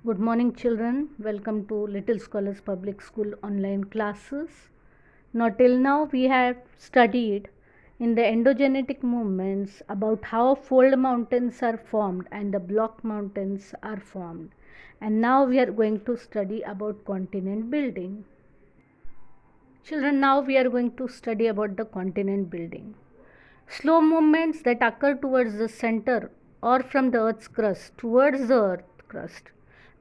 Good morning, children. Welcome to Little Scholars Public School online classes. Now, till now, we have studied in the endogenetic movements about how fold mountains are formed and the block mountains are formed. And now we are going to study about continent building. Children, now we are going to study about the continent building. Slow movements that occur towards the center or from the earth's crust towards the earth crust.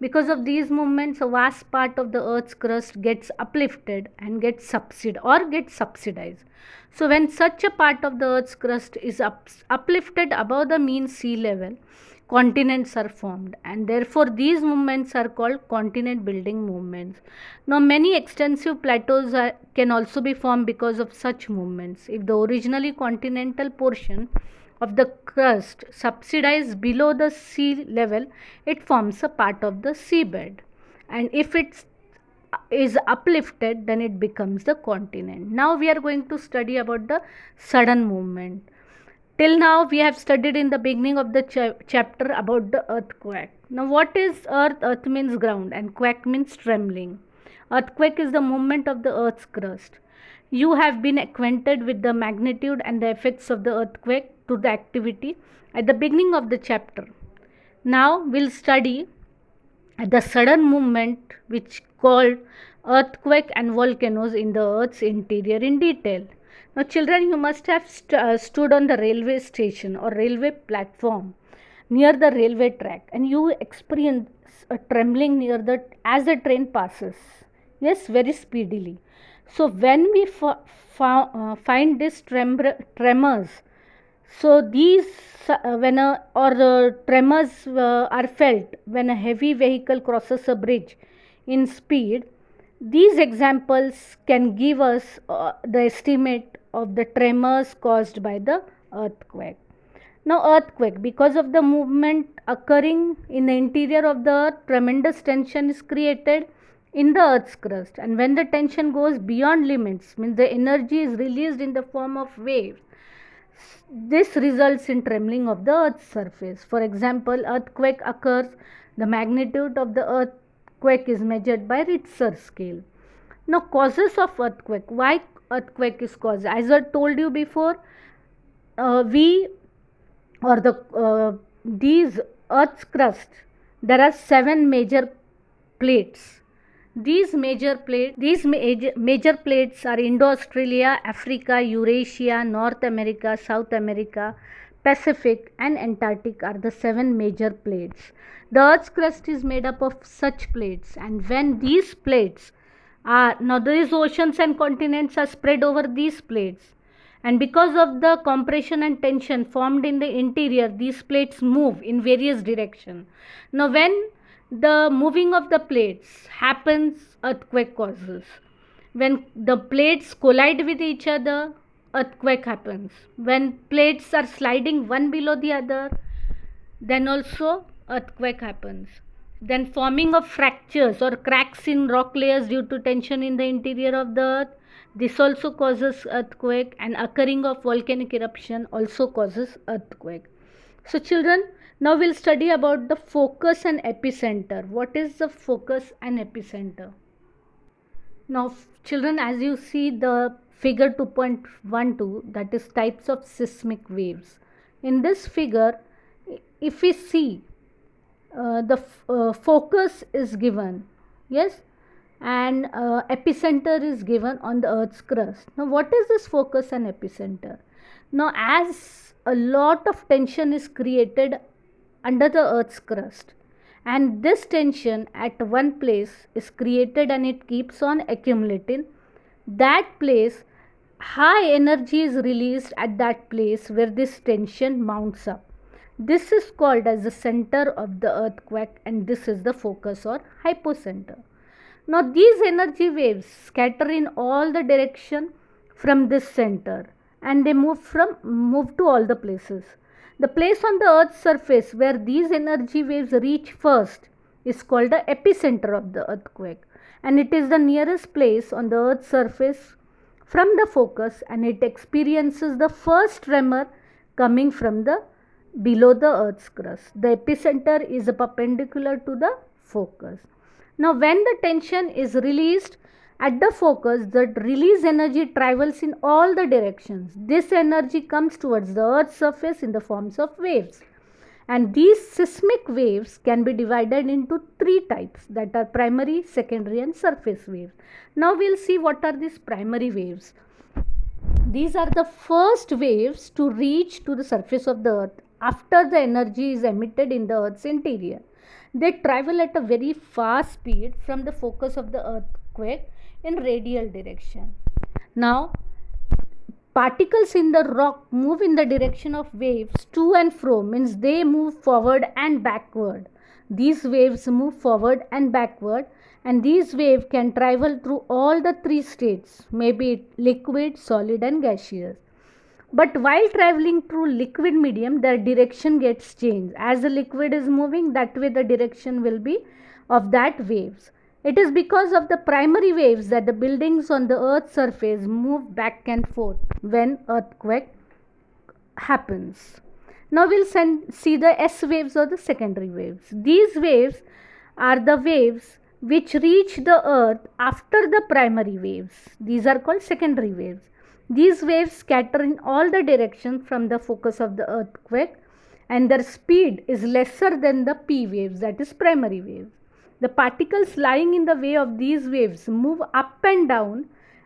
Because of these movements, a vast part of the earth's crust gets uplifted and gets subsidized. So when such a part of the earth's crust is uplifted above the mean sea level, continents are formed, and therefore these movements are called continent building movements. Now many extensive plateaus can also be formed because of such movements. If the originally continental portion of the crust subsides below the sea level, it forms a part of the seabed, and if it is uplifted, then it becomes the continent. Now we are going to study about the sudden movement. Till now, we have studied in the beginning of the chapter about the earthquake. Now, what is earth? Earth means ground, and quake means trembling. Earthquake is the movement of the earth's crust. You have been acquainted with the magnitude and the effects of the earthquake to the activity at the beginning of the chapter. Now, we'll study the sudden movement which called earthquake and volcanoes in the earth's interior in detail. Now, children, you must have stood on the railway station or railway platform near the railway track, and you experience a trembling near the as the train passes. Yes, very speedily. So, when we find these tremors, so these when a or tremors are felt when a heavy vehicle crosses a bridge in speed. These examples can give us the estimate of the tremors caused by the earthquake. Now, earthquake, because of the movement occurring in the interior of the earth, tremendous tension is created in the earth's crust, and when the tension goes beyond limits, means the energy is released in the form of waves. This results in trembling of the earth's surface. For example, earthquake occurs, the magnitude of the earthquake is measured by Richter scale. Now, causes of earthquake. Why earthquake is caused? As I told you before, we or these earth's crust, there are 7 major plates. These major plates are Indo-Australia, Africa, Eurasia, North America, South America, Pacific, and Antarctic are the 7 major plates. The Earth's crust is made up of such plates, and when these plates are now these oceans and continents are spread over these plates, and because of the compression and tension formed in the interior, these plates move in various directions. Now, when the moving of the plates happens, earthquake causes. When the plates collide with each other, earthquake happens. When plates are sliding one below the other, then also earthquake happens. Then forming of fractures or cracks in rock layers due to tension in the interior of the earth, this also causes earthquake, and occurring of volcanic eruption also causes earthquake. So children, now we'll study about the focus and epicenter. What is the focus and epicenter? Now children, as you see the figure 2.12, that is types of seismic waves. In this figure, if we see the focus is given, yes, and epicenter is given on the earth's crust. Now what is this focus and epicenter? Now, as a lot of tension is created under the earth's crust, and this tension at one place is created and it keeps on accumulating, that place high energy is released at that place where this tension mounts up. This is called as the center of the earthquake, and this is the focus or hypocenter. Now these energy waves scatter in all the direction from this center, and they move to all the places. The place on the earth's surface where these energy waves reach first is called the epicenter of the earthquake, and it is the nearest place on the earth's surface from the focus, and it experiences the first tremor coming from the below the Earth's crust. The epicenter is perpendicular to the focus. Now, when the tension is released at the focus, the release energy travels in all the directions. This energy comes towards the Earth's surface in the forms of waves. And these seismic waves can be divided into three types, that are primary, secondary, and surface waves. Now, we'll see what are these primary waves. These are the first waves to reach to the surface of the earth after the energy is emitted in the earth's interior. They travel at a very fast speed from the focus of the earthquake in radial direction. Now, particles in the rock move in the direction of waves to and fro, means they move forward and backward. These waves move forward and backward, and these waves can travel through all the three states, maybe liquid, solid, and gaseous. But while traveling through liquid medium, their direction gets changed. As the liquid is moving, that way the direction will be of that waves. It is because of the primary waves that the buildings on the earth's surface move back and forth when earthquake happens. Now we'll see the S waves or the secondary waves. These waves are the waves which reach the earth after the primary waves. These are called secondary waves. These waves scatter in all the directions from the focus of the earthquake, and their speed is lesser than the P waves, that is primary waves. The particles lying in the way of these waves move up and down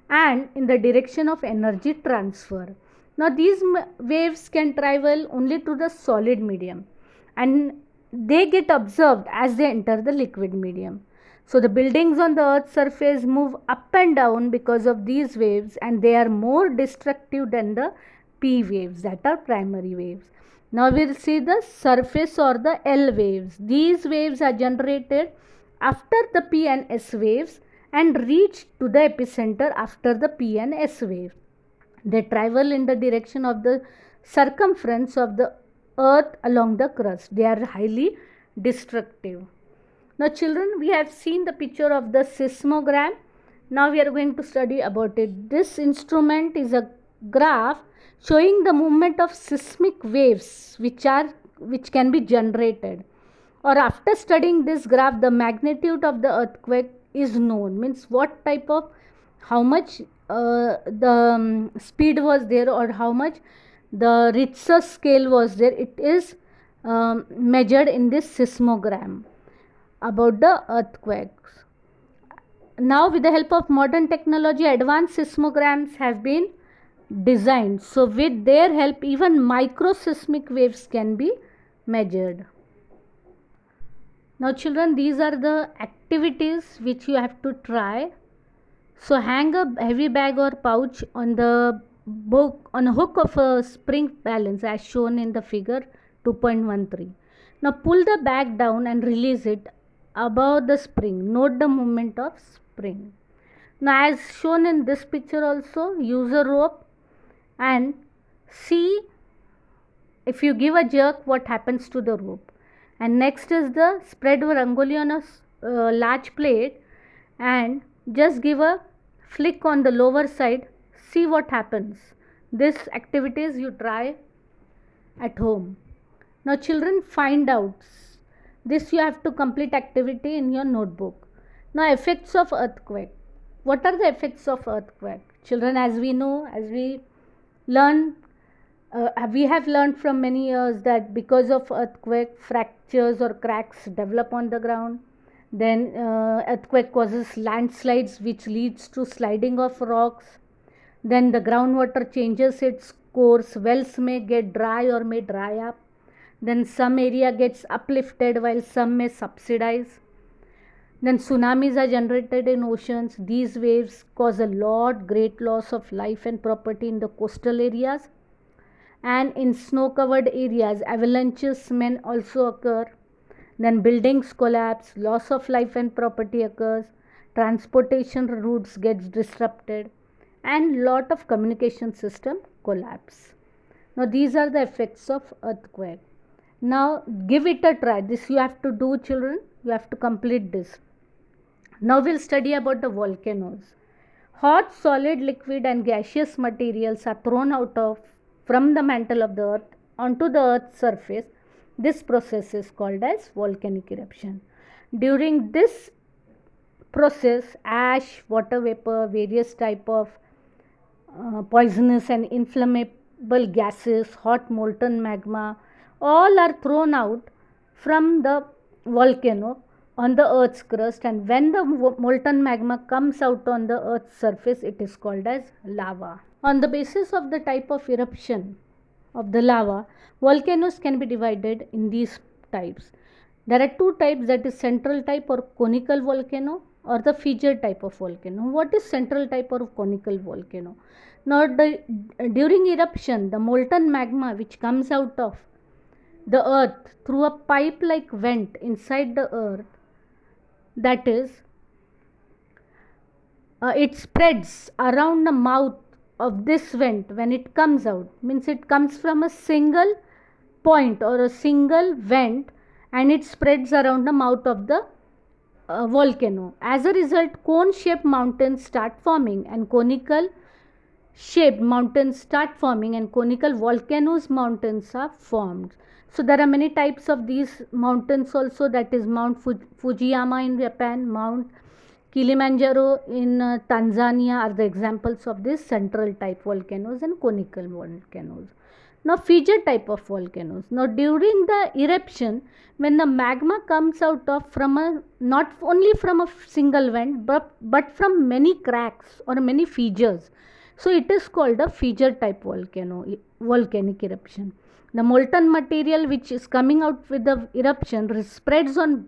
and in the direction of energy transfer. Now, these waves can travel only to the solid medium, and they get observed as they enter the liquid medium. So, the buildings on the earth's surface move up and down because of these waves, and they are more destructive than the P waves, that are primary waves. Now, we will see the surface or the L waves. These waves are generated after the P and S waves and reach to the epicenter after the P and S waves. They travel in the direction of the circumference of the earth along the crust. They are highly destructive. Now, children, we have seen the picture of the seismogram. Now we are going to study about it. This instrument is a graph showing the movement of seismic waves which can be generated. Or after studying this graph, the magnitude of the earthquake is known. Means what type of, how much the speed was there, or how much the Richter scale was there. It is measured in this seismogram about the earthquakes. Now, with the help of modern technology, advanced seismograms have been designed. So, with their help, even microseismic waves can be measured. Now, children, these are the activities which you have to try. So, hang a heavy bag or pouch on the book on a hook of a spring balance as shown in the figure 2.13. Now, pull the bag down and release it above the spring. Note the movement of spring. Now, as shown in this picture also, use a rope and see if you give a jerk what happens to the rope. And next is the spread rangoli on a large plate and just give a flick on the lower side. See what happens. This activities you try at home. Now, children, find out. This you have to complete activity in your notebook. Now, effects of earthquake. What are the effects of earthquake? Children, as we know, as we learn, we have learned from many years that because of earthquake, fractures or cracks develop on the ground. Then earthquake causes landslides, which leads to sliding of rocks. Then the groundwater changes its course. Wells may get dry or may dry up. Then some area gets uplifted while some may subsidize. Then tsunamis are generated in oceans. These waves cause a great loss of life and property in the coastal areas. And in snow covered areas, avalanches may also occur. Then buildings collapse, loss of life and property occurs, transportation routes gets disrupted, and lot of communication system collapse. Now, these are the effects of earthquake. Now, give it a try. This you have to do, children. You have to complete this. Now, we'll study about the volcanoes. Hot, solid, liquid and gaseous materials are thrown out from the mantle of the earth onto the earth's surface. This process is called as volcanic eruption. During this process, ash, water vapor, various type of poisonous and inflammable gases, hot molten magma, all are thrown out from the volcano on the earth's crust, and when the molten magma comes out on the earth's surface, it is called as lava. On the basis of the type of eruption of the lava, volcanoes can be divided in these types. There are two types, that is central type or conical volcano, or the fissure type of volcano. What is central type or conical volcano? Now, during eruption, the molten magma which comes out of the earth through a pipe like vent inside the earth, that is, it spreads around the mouth of this vent when it comes out. Means it comes from a single point or a single vent, and it spreads around the mouth of the volcano. As a result, cone shaped mountains start forming, and conical shaped mountains start forming, and conical volcanoes mountains are formed. So there are many types of these mountains also, that is Mount Fujiyama in Japan, Mount Kilimanjaro in Tanzania are the examples of these central type volcanoes and conical volcanoes. Now, fissure type of volcanoes. Now, during the eruption, when the magma comes out of from a, not only from a single vent, but from many cracks or many fissures, so it is called a fissure type volcanic eruption. The molten material which is coming out with the eruption spreads on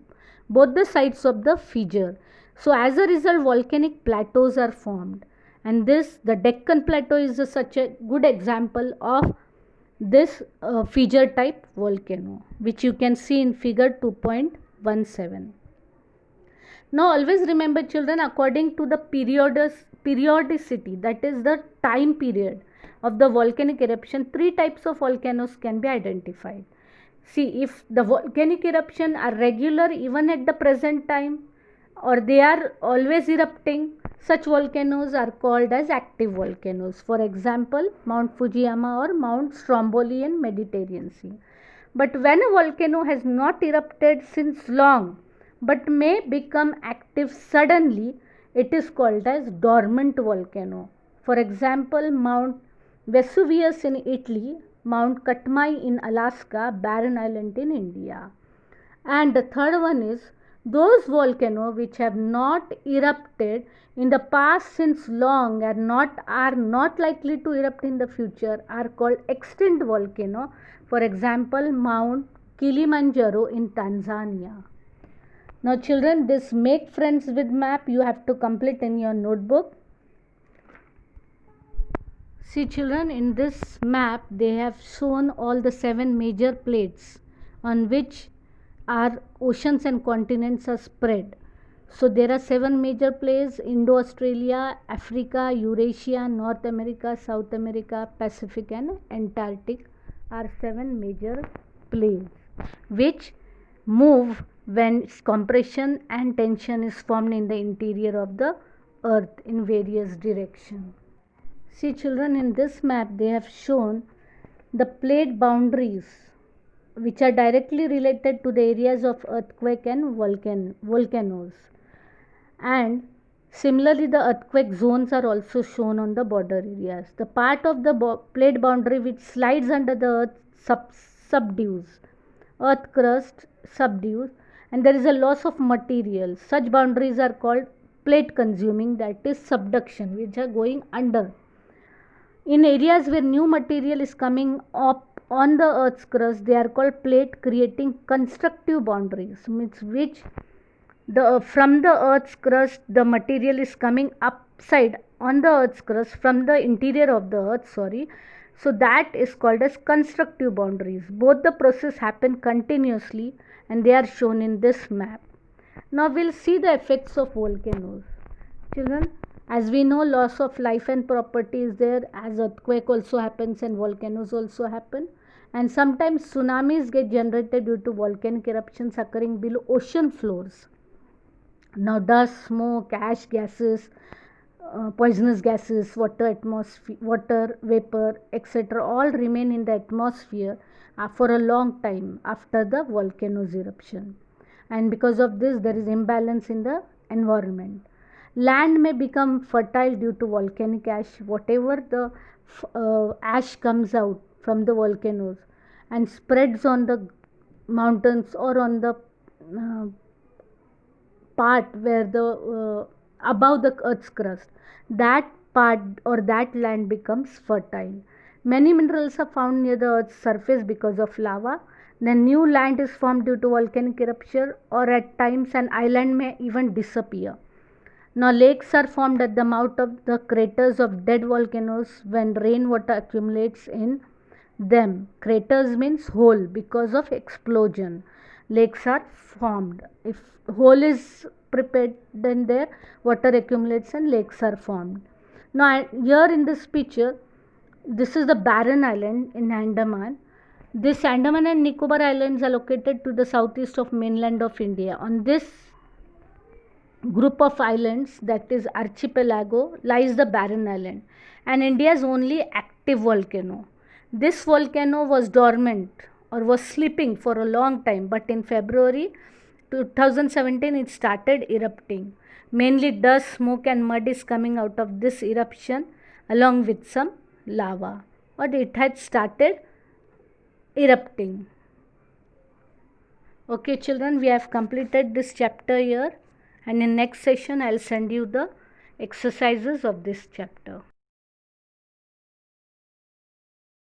both the sides of the fissure. So as a result, volcanic plateaus are formed, and the Deccan Plateau is such a good example of this fissure type volcano, which you can see in figure 2.17. Now always remember, children, according to the periodicity, that is the time period of the volcanic eruption, three types of volcanoes can be identified. See, if the volcanic eruption are regular even at the present time, or they are always erupting, such volcanoes are called as active volcanoes. For example, Mount Fujiyama or Mount Stromboli in Mediterranean Sea. But when a volcano has not erupted since long but may become active suddenly, it is called as dormant volcano. For example, Mount Vesuvius in Italy, Mount Katmai in Alaska, Barren Island in India. And the third one is those volcanoes which have not erupted in the past since long and are not likely to erupt in the future are called extinct volcano. For example, Mount Kilimanjaro in Tanzania. Now children, this make friends with map you have to complete in your notebook. See children, in this map they have shown all the 7 major plates on which our oceans and continents are spread. So there are 7 major plates: Indo-Australia, Africa, Eurasia, North America, South America, Pacific and Antarctic are 7 major plates which move when compression and tension is formed in the interior of the earth in various directions. See children, in this map they have shown the plate boundaries which are directly related to the areas of earthquake and volcanoes, and similarly the earthquake zones are also shown on the border areas. The part of the plate boundary which slides under the earth subdues, earth crust subdues, and there is a loss of material. Such boundaries are called plate consuming, that is subduction, which are going under. In areas where new material is coming up on the earth's crust, they are called plate creating constructive boundaries, which from the earth's crust the material is coming upside on the earth's crust from the interior of the earth, so that is called as constructive boundaries. Both the process happen continuously and they are shown in this map. Now we'll see the effects of volcanoes. Children, as we know, loss of life and property is there, as earthquake also happens and volcanoes also happen, and sometimes tsunamis get generated due to volcanic eruptions occurring below ocean floors. Now dust, smoke, ash gases, poisonous gases, water vapor, etc., all remain in the atmosphere for a long time after the volcano's eruption. And because of this, there is imbalance in the environment. Land may become fertile due to volcanic ash. Whatever the ash comes out from the volcanoes and spreads on the mountains or on the uh, part where the above the earth's crust, that part or that land becomes fertile. Many minerals are found near the earth's surface because of lava. Then new land is formed due to volcanic eruption, or at times an island may even disappear. Now lakes are formed at the mouth of the craters of dead volcanoes when rainwater accumulates in them. Craters means hole because of explosion. Lakes are formed. If hole is prepared, then there water accumulates and lakes are formed. Now here in this picture, this is the Barren Island in Andaman. This Andaman and Nicobar Islands are located to the southeast of mainland of India. On this group of islands, that is archipelago, lies the Barren Island, and India's only active volcano. This volcano was dormant or was sleeping for a long time, but in February 2017 it started erupting. Mainly dust, smoke, and mud is coming out of this eruption along with some lava. But it had started erupting. Okay, children, we have completed this chapter here, and in next session I'll send you the exercises of this chapter.